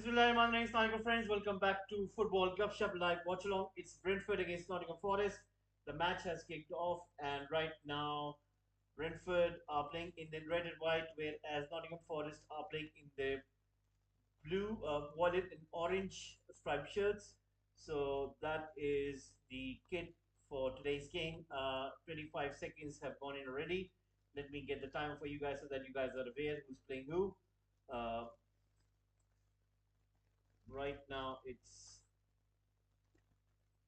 Bismillahirrahmanirrahim, friends. Welcome back to Football Gupshup Live Watchalong. It's Brentford against Nottingham Forest. The match has kicked off, and right now, Brentford are playing in the red and white, whereas Nottingham Forest are playing in the blue, violet, and orange striped shirts. So that is the kit for today's game. 25 seconds have gone in already. Let me get the timer for you guys so that you guys are aware who's playing who. Uh, right now, it's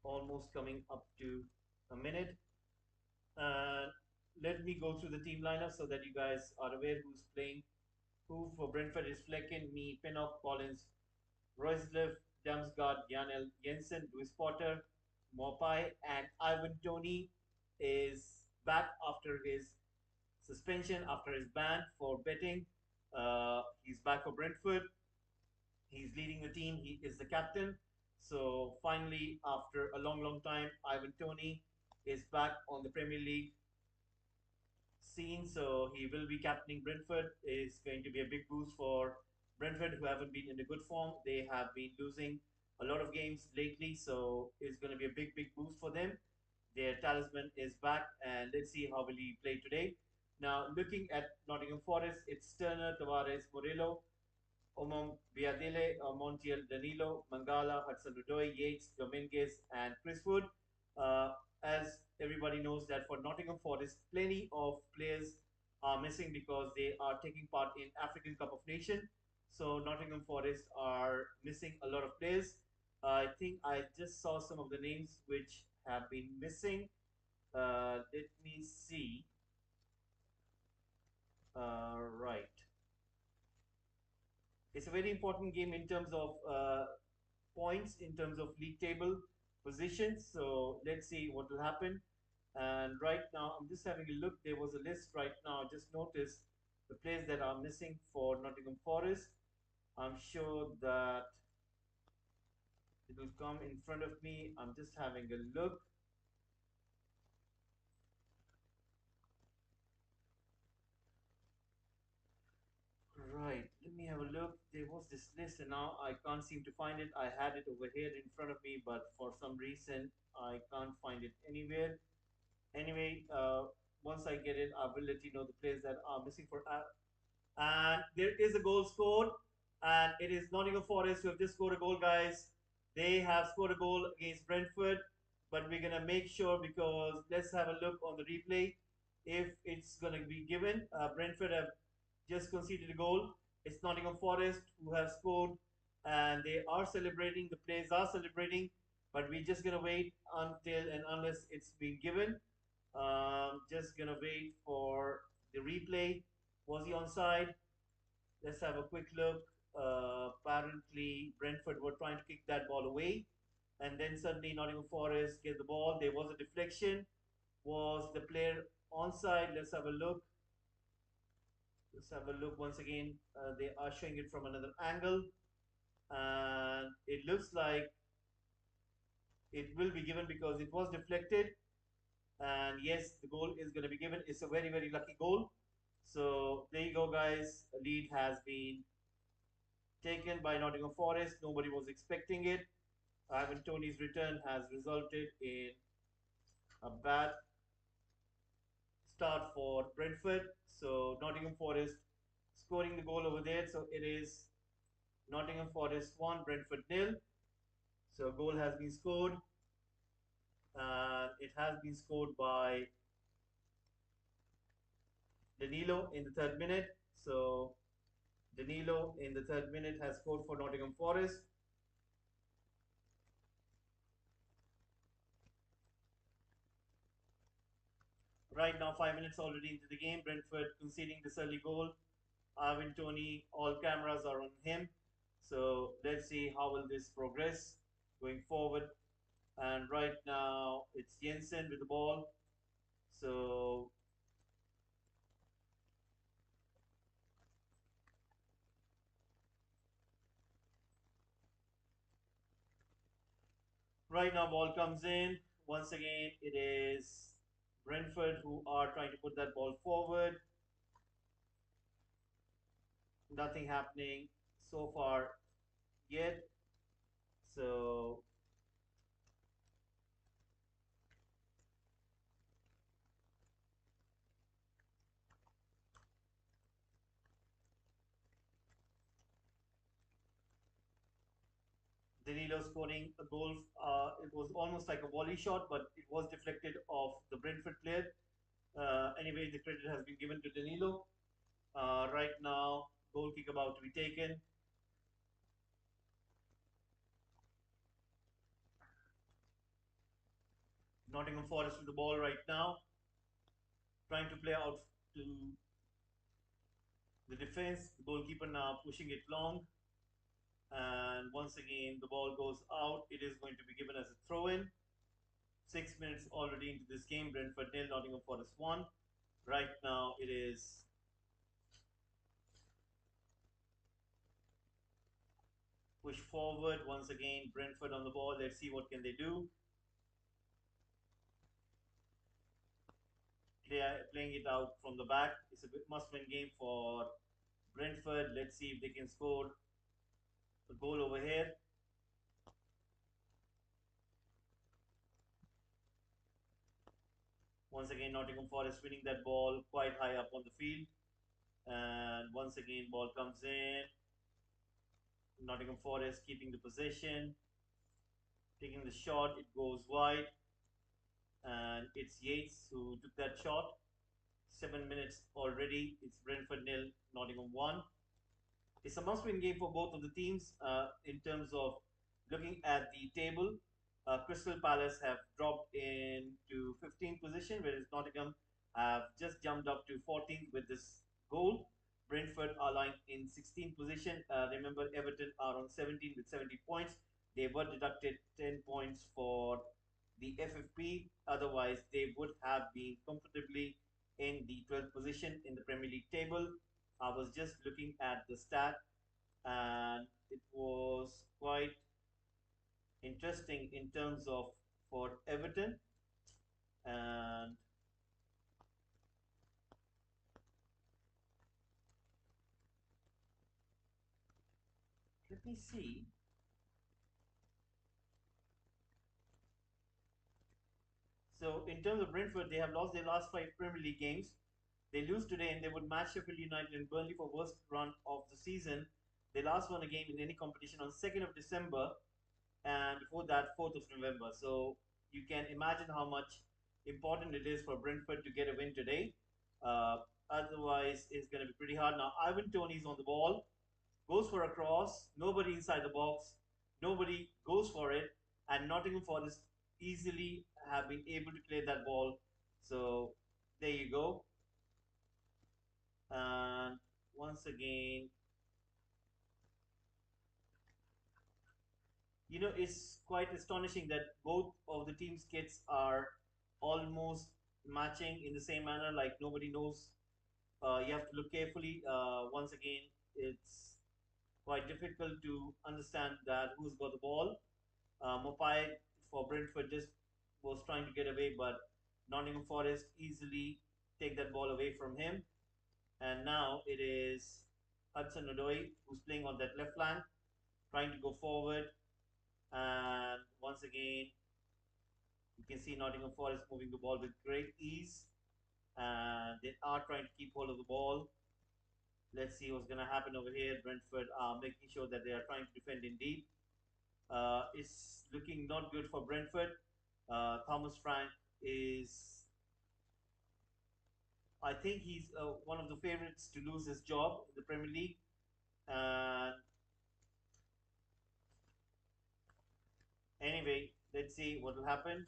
almost coming up to a minute. Uh, Let me go through the team lineup so that you guys are aware who's playing who. For Brentford is Flecken, me, Pinnock, Collins, Roycliffe, Damsgaard, Janel, Jensen, Luis Potter, Mopai, and Ivan Tony is back after his suspension, after his ban for betting. He's back for Brentford. He's leading the team. He is the captain. So finally, after a long, long time, Ivan Tony is back on the Premier League scene. So he will be captaining Brentford. Is going to be a big boost for Brentford, who haven't been in a good form. They have been losing a lot of games lately. So it's going to be a big, big boost for them. Their talisman is back, and let's see how will he play today. Now, looking at Nottingham Forest, it's Turner, Tavares, Morillo, Omom Biadele, Montiel, Danilo, Mangala, Hudson-Odoi, Yates, Dominguez, and Chris Wood. As everybody knows that for Nottingham Forest, plenty of players are missing because they are taking part in African Cup of Nations. So Nottingham Forest are missing a lot of players. I think I just saw some of the names which have been missing. Let me see. Right. It's a very important game in terms of points, in terms of league table positions. So let's see what will happen. And right now, I'm just having a look. There was a list right now. I just noticed the players that are missing for Nottingham Forest. I'm sure that it will come in front of me. I'm just having a look. Right, let me have a look. There was this list, and now I can't seem to find it. I had it over here in front of me, but for some reason, I can't find it anywhere. Anyway, once I get it, I will let you know the players that are missing for. And there is a goal scored, and it is Nottingham Forest who have just scored a goal, guys. They have scored a goal against Brentford, but we're gonna make sure because let's have a look on the replay if it's gonna be given. Brentford have just conceded a goal. It's Nottingham Forest who have scored, and they are celebrating. The players are celebrating, but we're just gonna wait until and unless it's been given. Just gonna wait for the replay. Was he onside? Let's have a quick look. Apparently, Brentford were trying to kick that ball away, and then suddenly Nottingham Forest get the ball. There was a deflection. Was the player onside? Let's have a look. Let's have a look once again. They are showing it from another angle, and it looks like it will be given because it was deflected. And yes, the goal is going to be given. It's a very, very lucky goal. So there you go, guys. A lead has been taken by Nottingham Forest. Nobody was expecting it. Ivan Tony's return has resulted in a bad start for Brentford. So Nottingham Forest scoring the goal over there. So it is Nottingham Forest 1, Brentford nil. So a goal has been scored. And it has been scored by Danilo in the third minute. So Danilo in the third minute has scored for Nottingham Forest. Right now, 5 minutes already into the game. Brentford conceding this early goal. Arvin Tony, all cameras are on him. So let's see how will this progress going forward. And right now, it's Jensen with the ball. So right now, ball comes in. Once again, it is Brentford who are trying to put that ball forward. Nothing happening so far yet. So Danilo scoring a goal. It was almost like a volley shot, but it was deflected off the Brentford player. Anyway, the credit has been given to Danilo. Right now, goal kick about to be taken. Nottingham Forest with the ball right now, trying to play out to the defense. The goalkeeper now pushing it long. And once again, the ball goes out. It is going to be given as a throw in. 6 minutes already into this game. Brentford nil, Nottingham Forest 1. Right now, it is push forward. Once again, Brentford on the ball. Let's see what can they do. Playing it out from the back. It's a must-win game for Brentford. Let's see if they can score a goal over here. Once again, Nottingham Forest winning that ball quite high up on the field. And once again, ball comes in. Nottingham Forest keeping the possession, taking the shot. It goes wide, and it's Yates who took that shot. 7 minutes already. It's Brentford nil, Nottingham 1. It's a must-win game for both of the teams in terms of looking at the table. Crystal Palace have dropped into 15th position, whereas Nottingham have just jumped up to 14th with this goal. Brentford are lying in 16th position. Remember, Everton are on 17 with 70 points. They were deducted 10 points for the FFP. Otherwise, they would have been comfortably in the 12th position in the Premier League table. I was just looking at the stat, and it was quite interesting in terms of for Everton. And let me see. So in terms of Brentford, they have lost their last five Premier League games. They lose today, and they would match Sheffield United and Burnley for worst run of the season. They last won a game in any competition on 2nd of December, and before that, 4th of November. So you can imagine how much important it is for Brentford to get a win today. Uh, Otherwise, it's going to be pretty hard. Now, Ivan Toney's on the ball, goes for a cross, nobody inside the box, nobody goes for it, and Nottingham Forest easily have been able to clear that ball. So there you go. And once again, it's quite astonishing that both of the team's kits are almost matching in the same manner. Like nobody knows. You have to look carefully. Once again, it's quite difficult to understand that who's got the ball. Mopai for Brentford just was trying to get away, but Nottingham Forest easily take that ball away from him. And now it is Hudson Odoi who's playing on that left flank, trying to go forward. And once again, you can see Nottingham Forest moving the ball with great ease. And they are trying to keep hold of the ball. Let's see what's going to happen over here. Brentford are making sure that they are trying to defend indeed. It's looking not good for Brentford. Thomas Frank is, I think he's one of the favorites to lose his job in the Premier League. And anyway, let's see what will happen.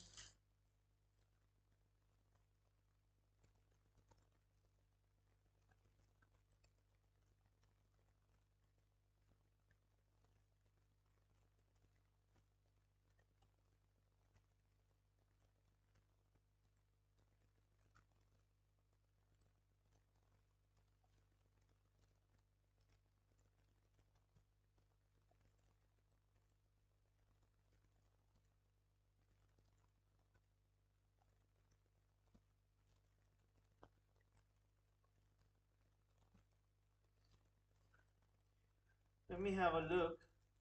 Let me have a look.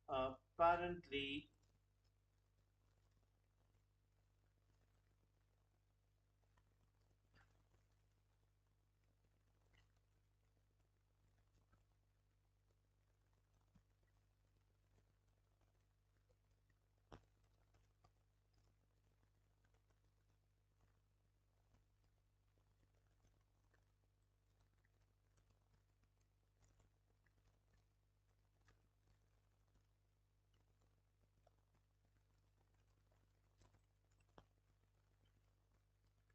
Apparently,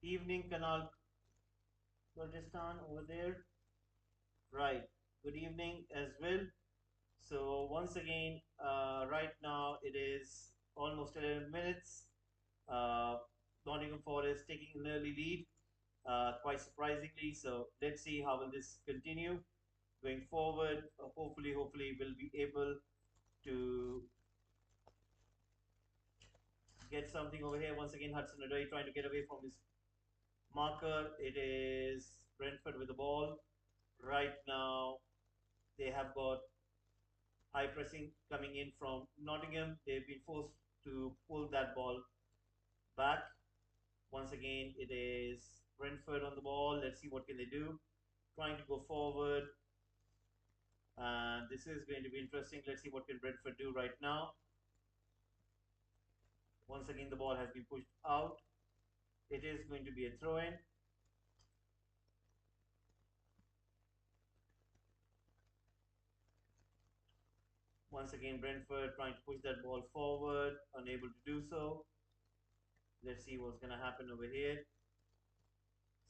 evening Canal Kurdistan over there. Right. Good evening as well. So once again, right now it is almost 11 minutes. Uh, Nottingham Forest taking an early lead, quite surprisingly. So let's see how will this continue going forward. Hopefully, we'll be able to get something over here. Once again, Hudson Odoi trying to get away from his marker. It is Brentford with the ball. Right now, they have got high pressing coming in from Nottingham. They've been forced to pull that ball back. Once again, it is Brentford on the ball. Let's see what can they do. Trying to go forward, and this is going to be interesting. Let's see what can Brentford do right now. Once again, the ball has been pushed out. It is going to be a throw-in. Once again, Brentford trying to push that ball forward, unable to do so. Let's see what's going to happen over here.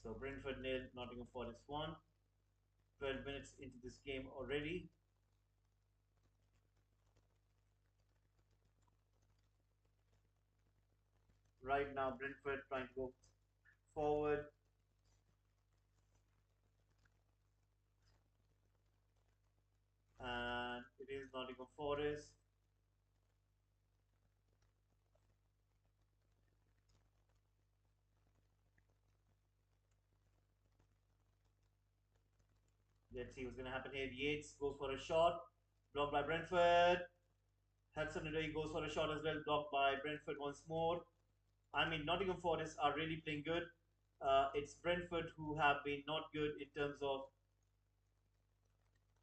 So Brentford nil, Nottingham Forest 1. 12 minutes into this game already. Right now, Brentford trying to go forward. And it is Nottingham Forest. Let's see what's going to happen here. Yates goes for a shot. Blocked by Brentford. Hudson Odoi goes for a shot as well. Blocked by Brentford once more. I mean, Nottingham Forest are really playing good. It's Brentford who have been not good in terms of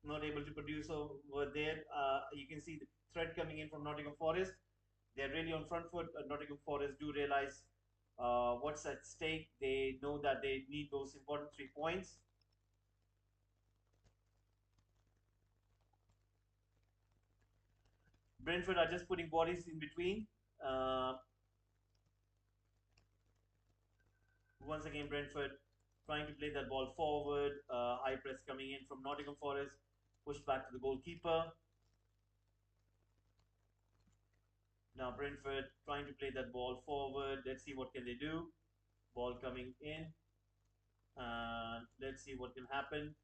not able to produce over there. You can see the threat coming in from Nottingham Forest. They're really on front foot. Nottingham Forest do realize what's at stake. They know that they need those important 3 points. Brentford are just putting bodies in between. Uh, Once again, Brentford trying to play that ball forward. High press coming in from Nottingham Forest. Pushed back to the goalkeeper. Now Brentford trying to play that ball forward. Let's see what can they do. Ball coming in. Let's see what can happen.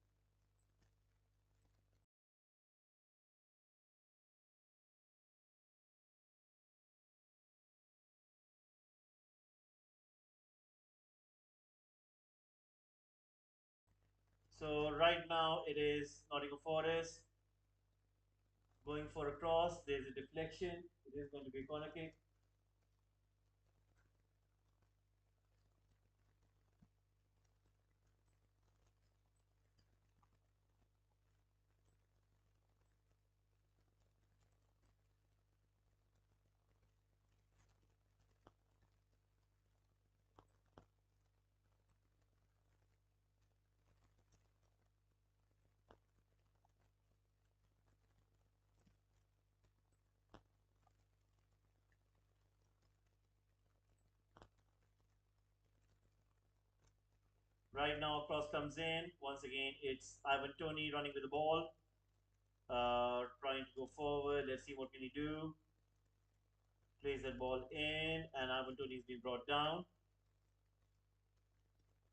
So right now it is Nottingham Forest going for a cross. There's a deflection. It is going to be a corner kick. Right now, cross comes in. Once again, it's Ivan Tony running with the ball, trying to go forward. Let's see what can he do. Plays that ball in, and Ivan Tony is being brought down.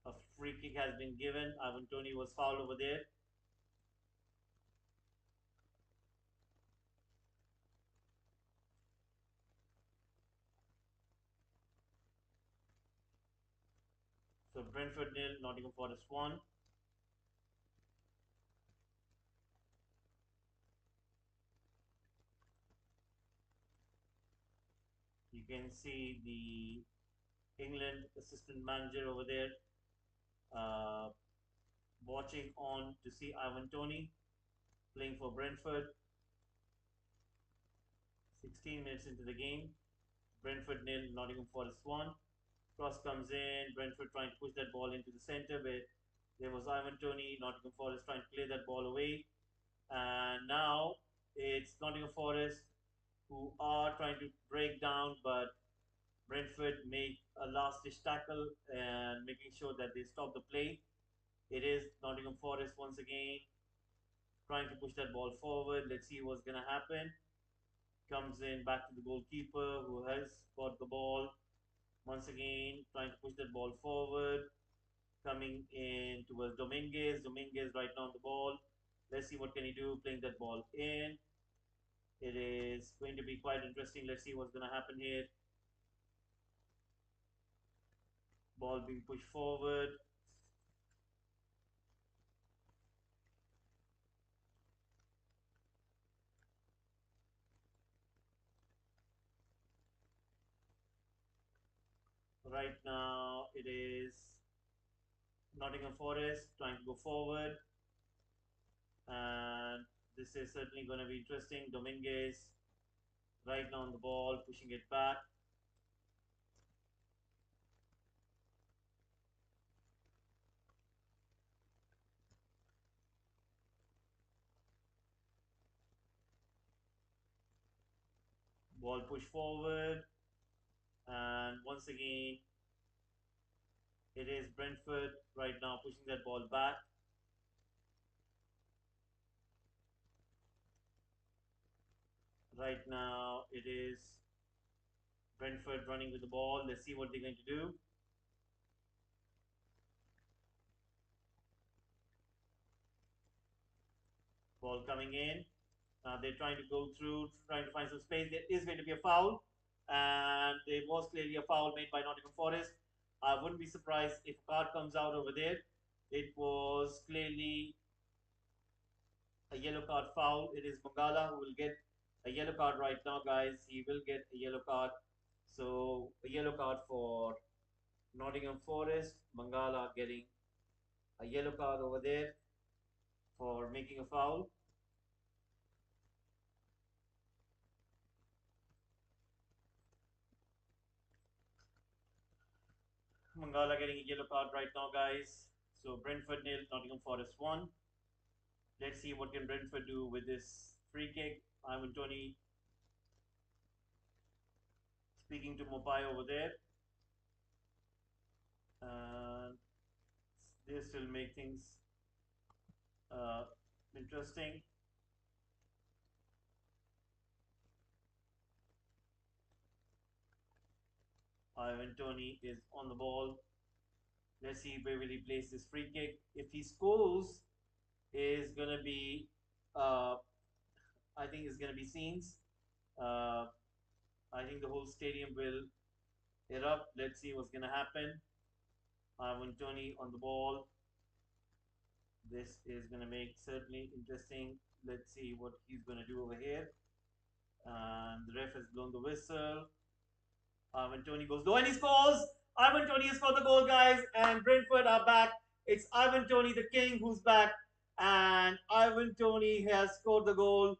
A free kick has been given. Ivan Tony was fouled over there. So Brentford nil, Nottingham Forest 1. can see the England assistant manager over there uh, watching on to see Ivan Tony playing for Brentford. 16 minutes into the game, Brentford nil, Nottingham Forest 1. Cross comes in, Brentford trying to push that ball into the centre, but there was Ivan Tony, Nottingham Forest trying to play that ball away. And now it's Nottingham Forest who are trying to break down, but Brentford make a last ditch tackle and making sure that they stop the play. It is Nottingham Forest once again trying to push that ball forward. Let's see what's going to happen. Comes in back to the goalkeeper who has got the ball. Once again, trying to push that ball forward. Coming in towards Dominguez. Dominguez right now on the ball. Let's see what can he do playing that ball in. It is going to be quite interesting. Let's see what's going to happen here. Ball being pushed forward. Right now, it is Nottingham Forest trying to go forward. And this is certainly going to be interesting. Dominguez right now on the ball, pushing it back. Ball push forward. And once again, it is Brentford right now pushing that ball back. Right now, it is Brentford running with the ball. Let's see what they're going to do. Ball coming in. They're trying to go through, trying to find some space. There is going to be a foul, and there was clearly a foul made by Nottingham Forest. I wouldn't be surprised if a card comes out over there. It was clearly a yellow card foul. It is Mangala who will get a yellow card right now, guys. He will get a yellow card. So a yellow card for Nottingham Forest. Mangala getting a yellow card over there for making a foul. Mangala getting a yellow card right now, guys. So Brentford nil, Nottingham Forest 1. Let's see what can Brentford do with this free kick. Ivan Tony speaking to Mopai over there. And this will make things uh, interesting. Ivan Tony is on the ball. Let's see where will he place this free kick. If he scores, is gonna be, I think it's gonna be scenes. Uh, I think the whole stadium will erupt. Let's see what's gonna happen. Ivan Tony on the ball. This is gonna make certainly interesting. Let's see what he's gonna do over here. And the ref has blown the whistle. Ivan Tony goes low and he scores. Ivan Tony has scored the goal, guys, and Brentford are back. It's Ivan Tony, the king, who's back, and Ivan Tony has scored the goal.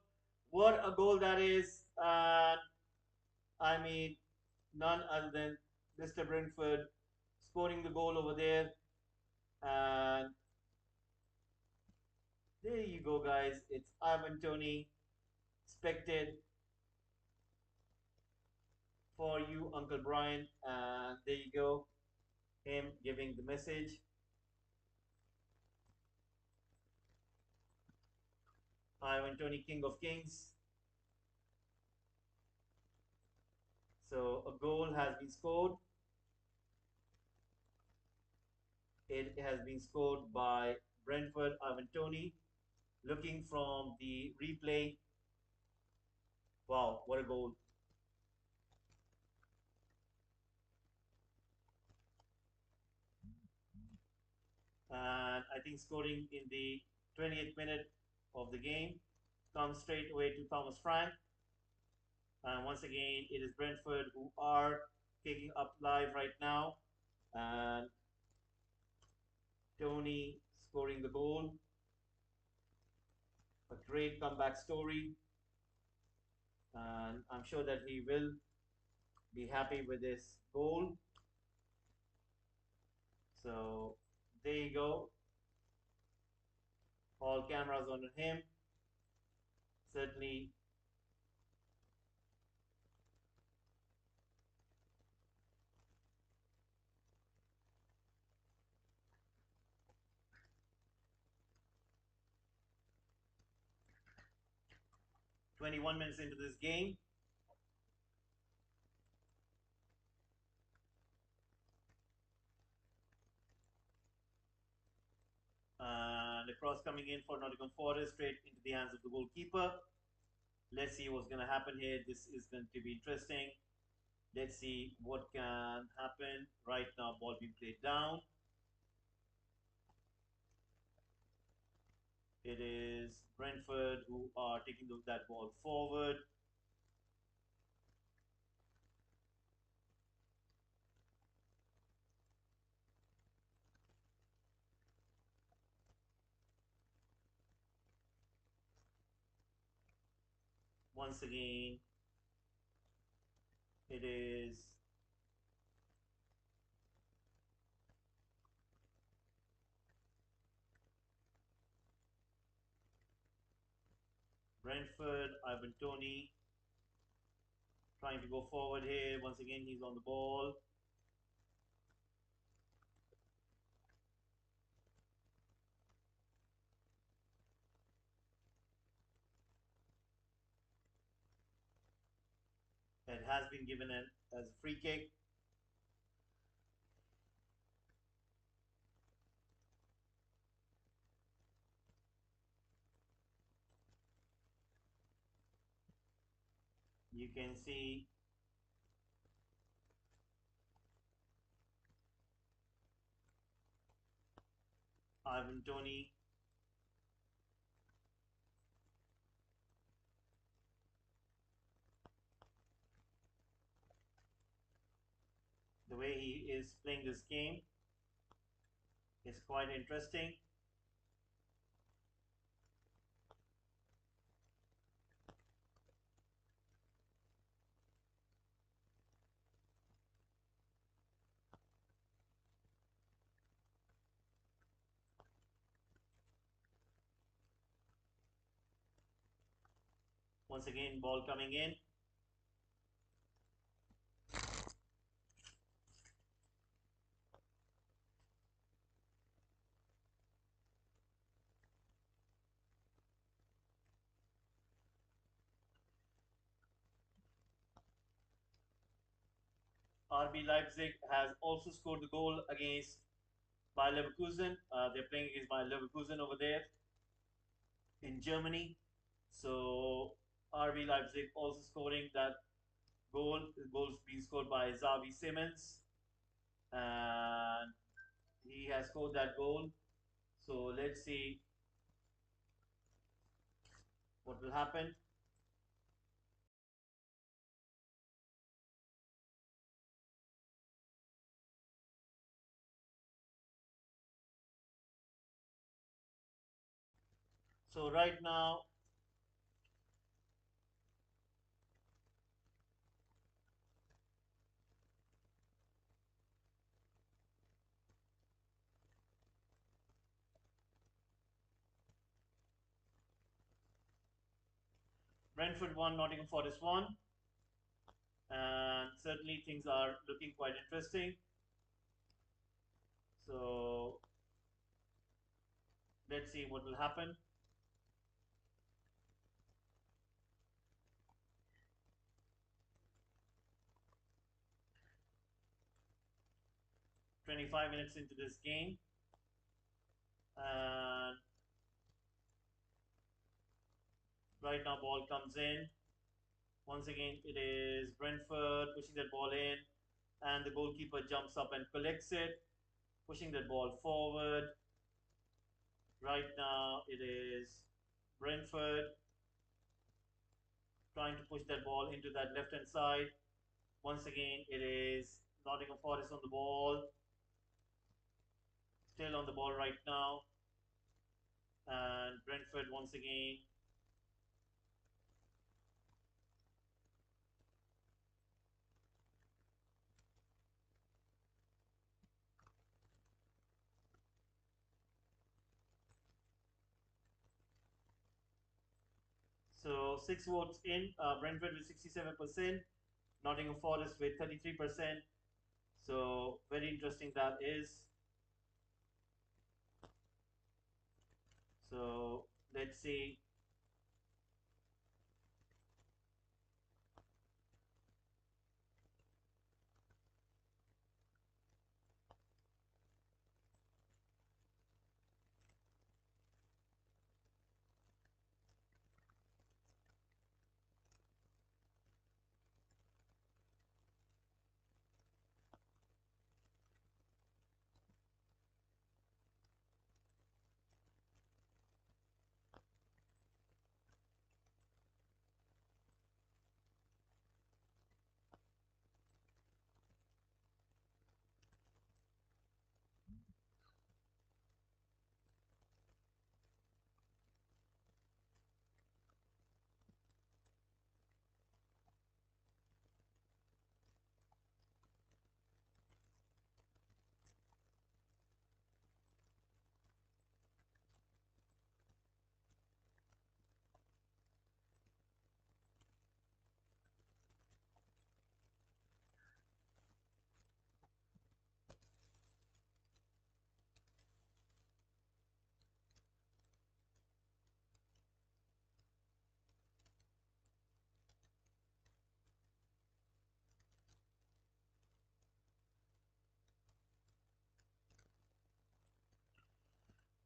What a goal that is! And I mean, none other than Mr. Brentford scoring the goal over there. And there you go, guys. It's Ivan Tony, expected for you, Uncle Brian. And there you go, him giving the message. Ivan Tony, King of Kings. So a goal has been scored. It has been scored by Brentford, Ivan Tony. Looking from the replay. Wow, what a goal. And I think scoring in the 20th minute of the game comes straight away to Thomas Frank. And once again, it is Brentford who are kicking up live right now. And Tony scoring the goal. A great comeback story. And I'm sure that he will be happy with this goal. So there you go. All cameras on him. Certainly 21 minutes into this game. And the cross coming in for Nottingham Forest straight into the hands of the goalkeeper. Let's see what's going to happen here. This is going to be interesting. Let's see what can happen. Right now, ball being played down. It is Brentford who are taking that ball forward. Once again, it is Brentford, Ivan Tony trying to go forward here. Once again, he's on the ball. It has been given as a free kick. You can see Ivan Tony the way he is playing this game is quite interesting. Once again, ball coming in. RB Leipzig has also scored the goal against Bayer Leverkusen. They're playing against Bayer Leverkusen over there in Germany. So RB Leipzig also scoring that goal. The goal's being scored by Xavi Simons, and he has scored that goal. So let's see what will happen. So right now, Brentford won, Nottingham Forest won, and certainly things are looking quite interesting. So let's see what will happen. 25 minutes into this game, and right now ball comes in. Once again, it is Brentford pushing that ball in, and the goalkeeper jumps up and collects it, pushing that ball forward. Right now, it is Brentford trying to push that ball into that left hand side. Once again, it is Nottingham Forest on the ball, still on the ball right now, and Brentford once again. So 6 votes in. Brentford with 67%, Nottingham Forest with 33%. So very interesting that is. So let's see.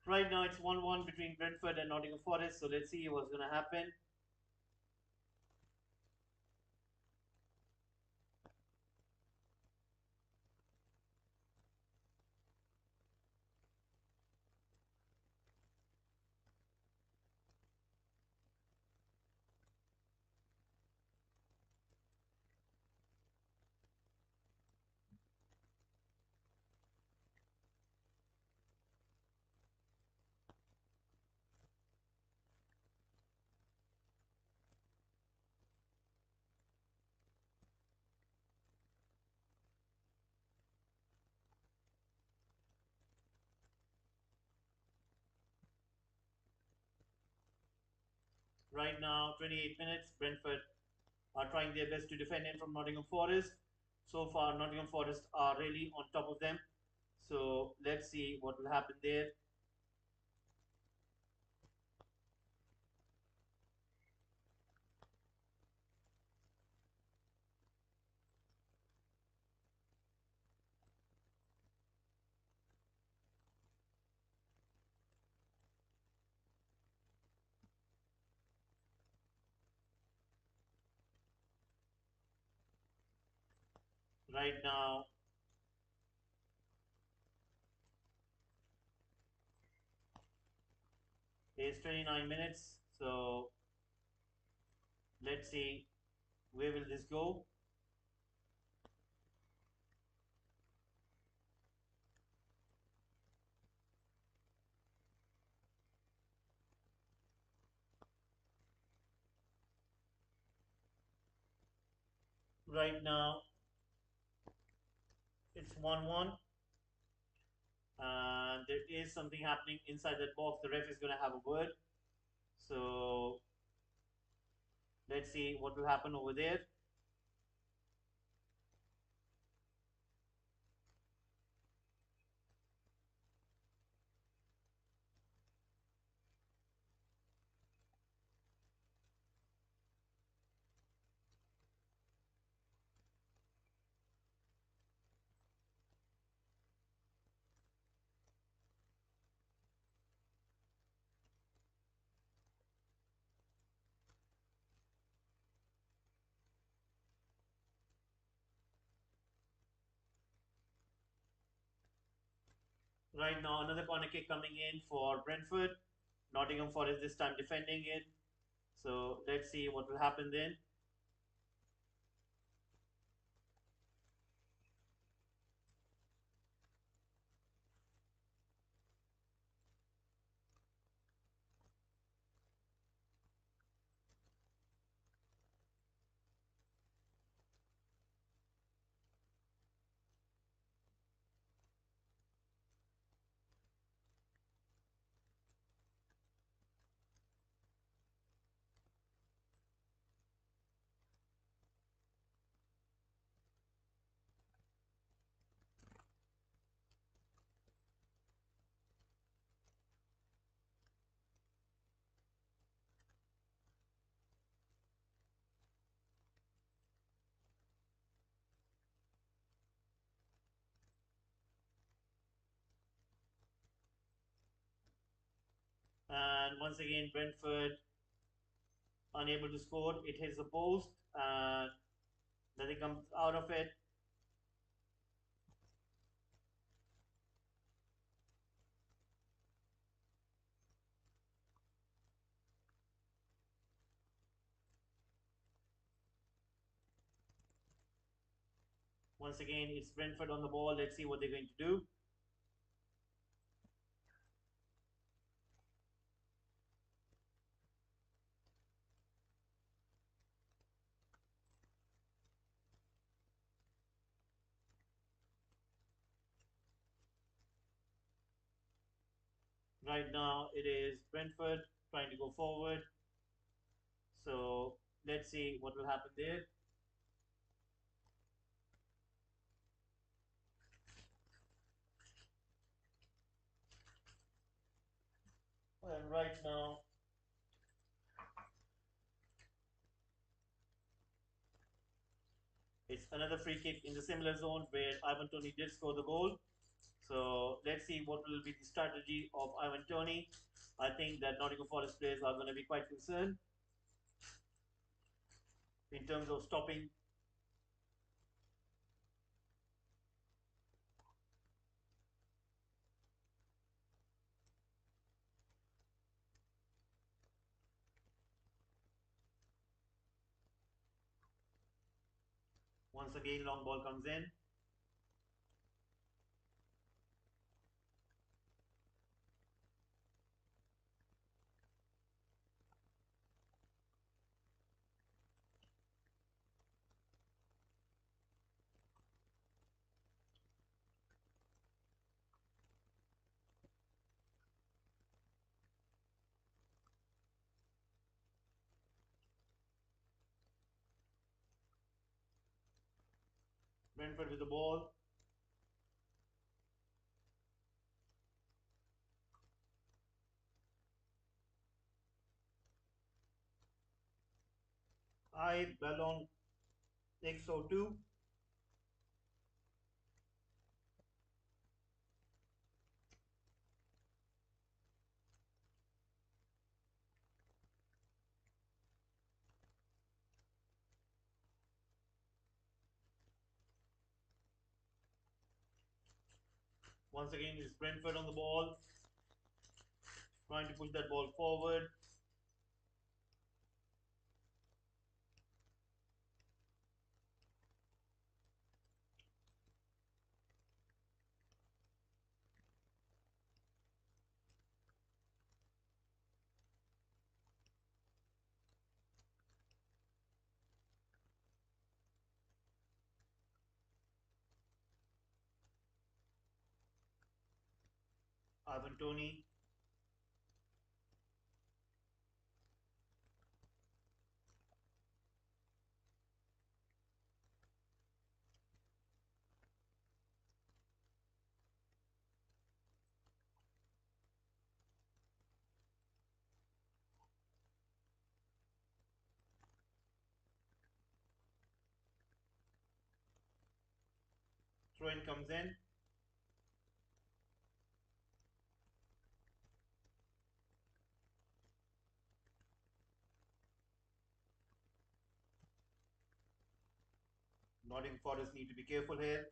Right now it's 1-1 between Brentford and Nottingham Forest. So let's see what's going to happen. Right now, 28 minutes. Brentford are trying their best to defend in from Nottingham Forest. So far, Nottingham Forest are really on top of them. So let's see what will happen there. Right now, it's 29 minutes. So let's see where will this go. Right now, it's 1-1. And there is something happening inside that box. The ref is going to have a word. So let's see what will happen over there. Right now, another corner kick coming in for Brentford. Nottingham Forest this time defending it. So let's see what will happen then. And once again, Brentford unable to score. It hits the post, and nothing comes out of it. Once again, it's Brentford on the ball. Let's see what they're going to do. Right now, it is Brentford trying to go forward. So let's see what will happen there. Well, right now, it's another free kick in the similar zone where Ivan Toney did score the goal. So let's see what will be the strategy of Ivan Toney. I think that Nottingham Forest players are going to be quite concerned in terms of stopping. Once again, long ball comes in. Brentford with the ball. I Ballon XO2. Once again, it's Brentford on the ball, trying to push that ball forward. Ivan Toney. Throw in comes in. Nottingham Forest need to be careful here.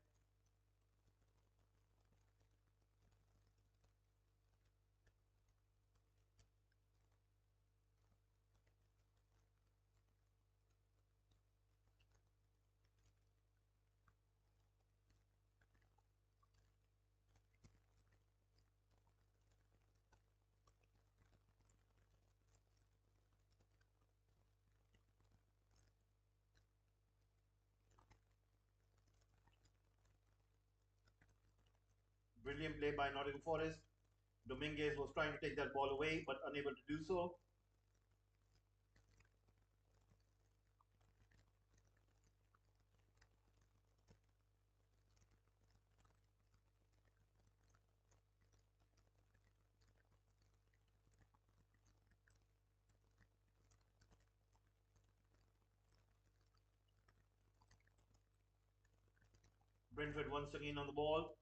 Brilliant play by Nottingham Forest. Dominguez was trying to take that ball away, but unable to do so. Brentford once again on the ball.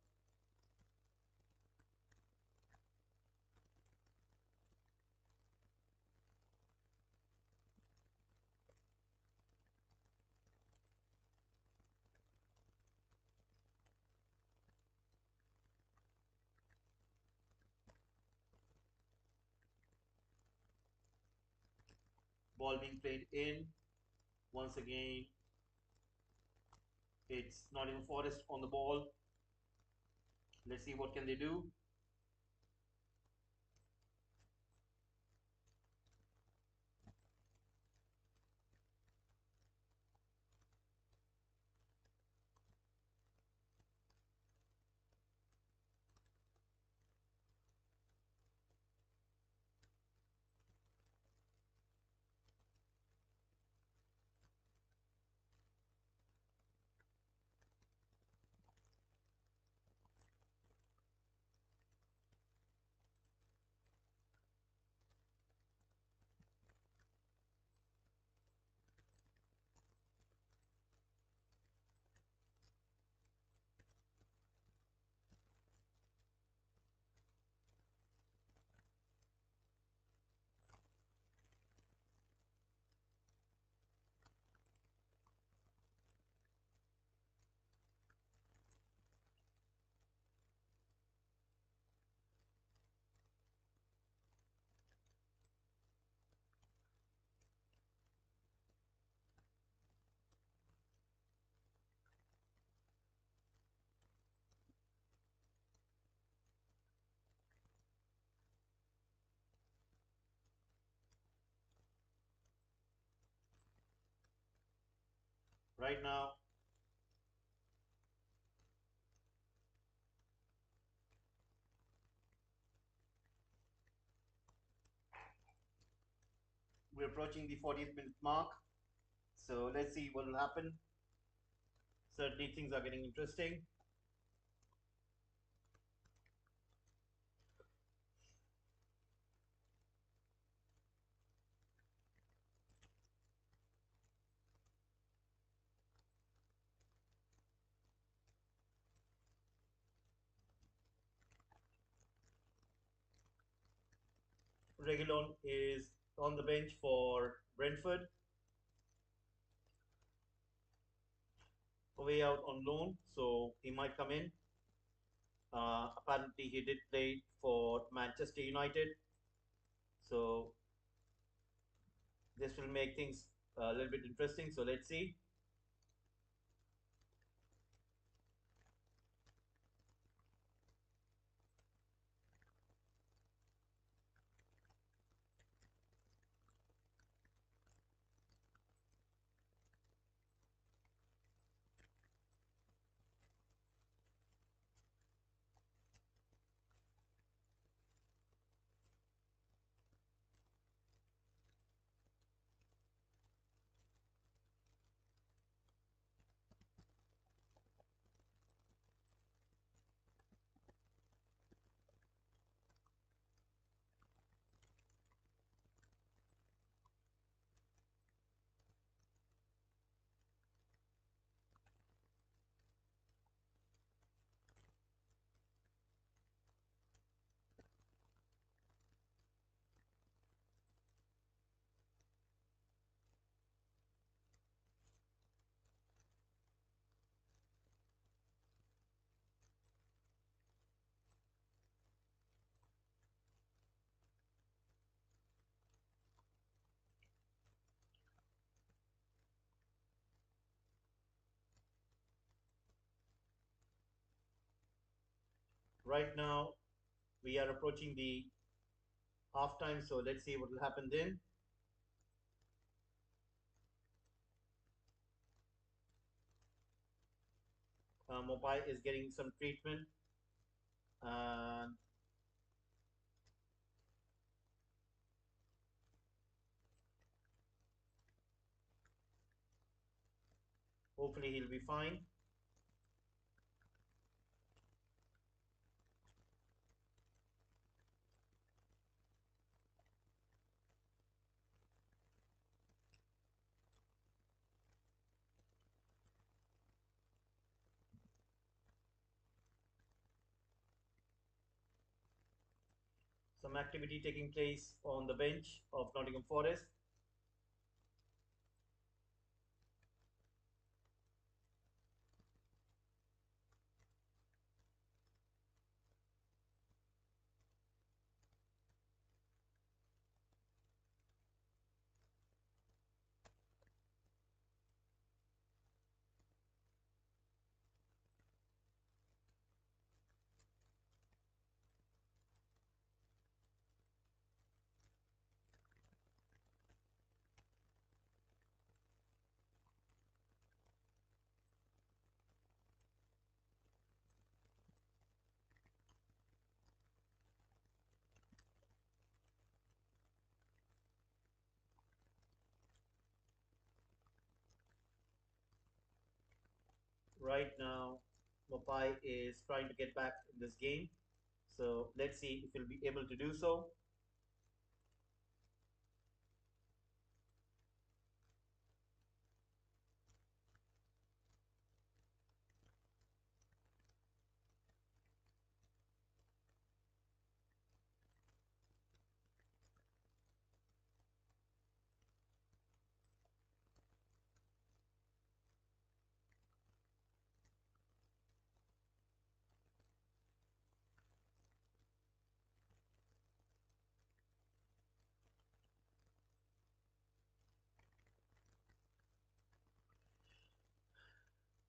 Ball being played in. Once again, it's Nottingham Forest on the ball. Let's see what can they do. Right now, we're approaching the 40th minute mark. So let's see what will happen. Certainly, things are getting interesting. Regulon is on the bench for Brentford, away out on loan, so he might come in. Apparently, he did play for Manchester United, so this will make things a little bit interesting. So let's see. Right now, we are approaching the halftime, so let's see what will happen then. Mopai is getting some treatment. and hopefully he'll be fine. Some activity taking place on the bench of Nottingham Forest. Right now, Mopai is trying to get back in this game. So let's see if he'll be able to do so.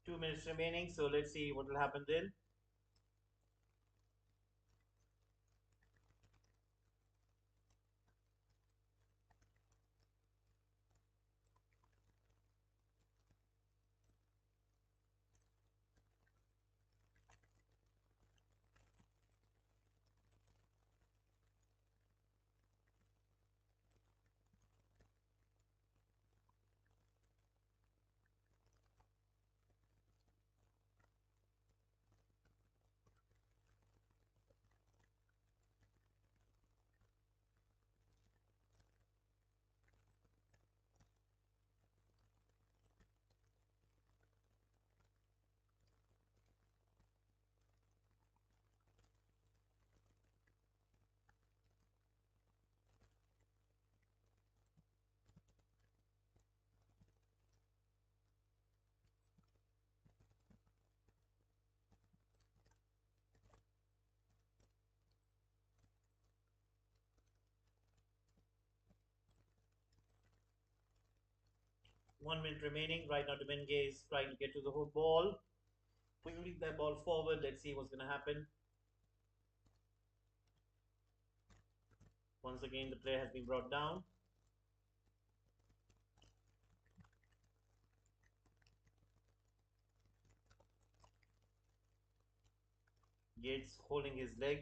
2 minutes remaining, so let's see what will happen then. One minute remaining. Right now, Domingue is trying to get to the whole ball. Quickly that ball forward. Let's see what's going to happen. Once again, the player has been brought down. Gates holding his leg.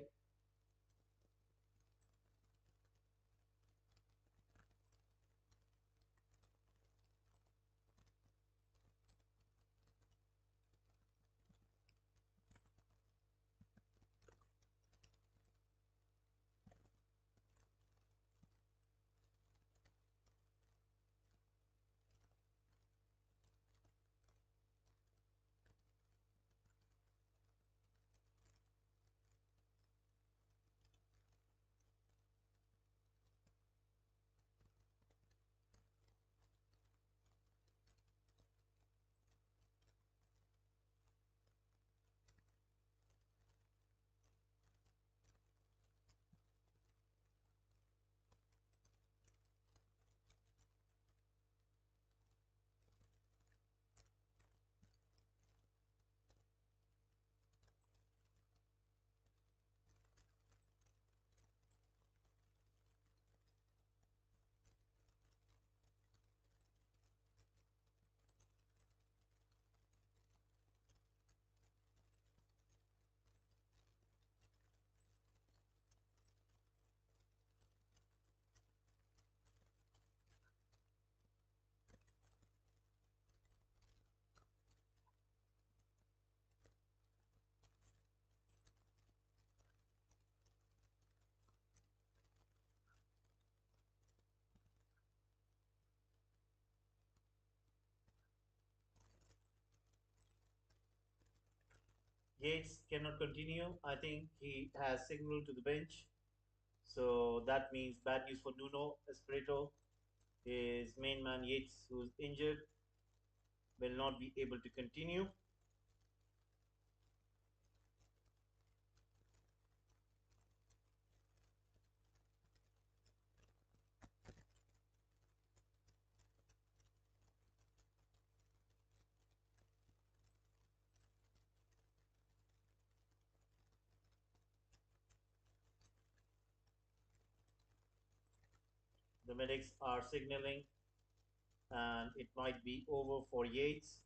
Yates cannot continue. I think he has signaled to the bench. So that means bad news for Nuno Espirito. His main man Yates, who's injured, will not be able to continue. The medics are signaling, and it might be over for Yates.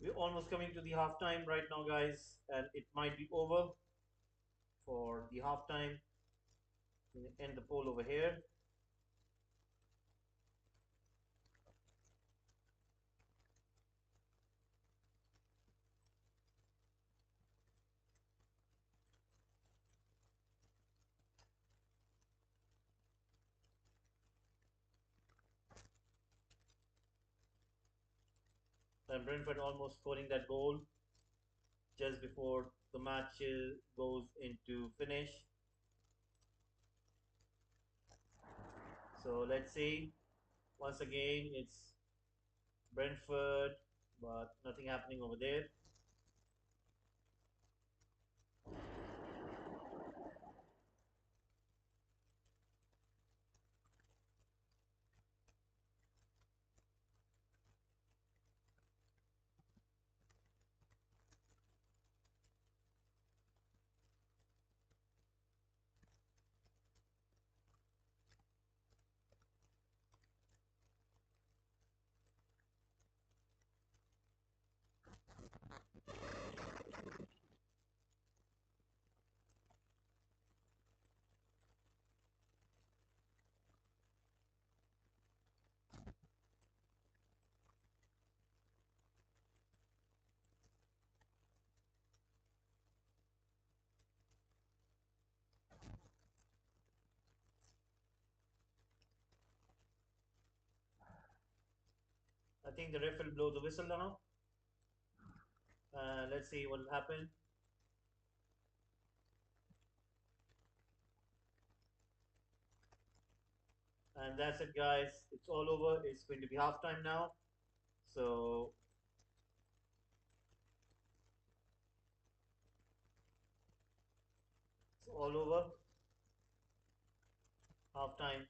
We're almost coming to the halftime right now, guys, and it might be over for the halftime. End the poll over here. And Brentford almost scoring that goal just before the match goes into finish. So let's see. Once again, it's Brentford, but nothing happening over there. I think the ref will blow the whistle now. Let's see what will happen. And that's it, guys. It's all over. It's going to be halftime now. So it's all over. Halftime.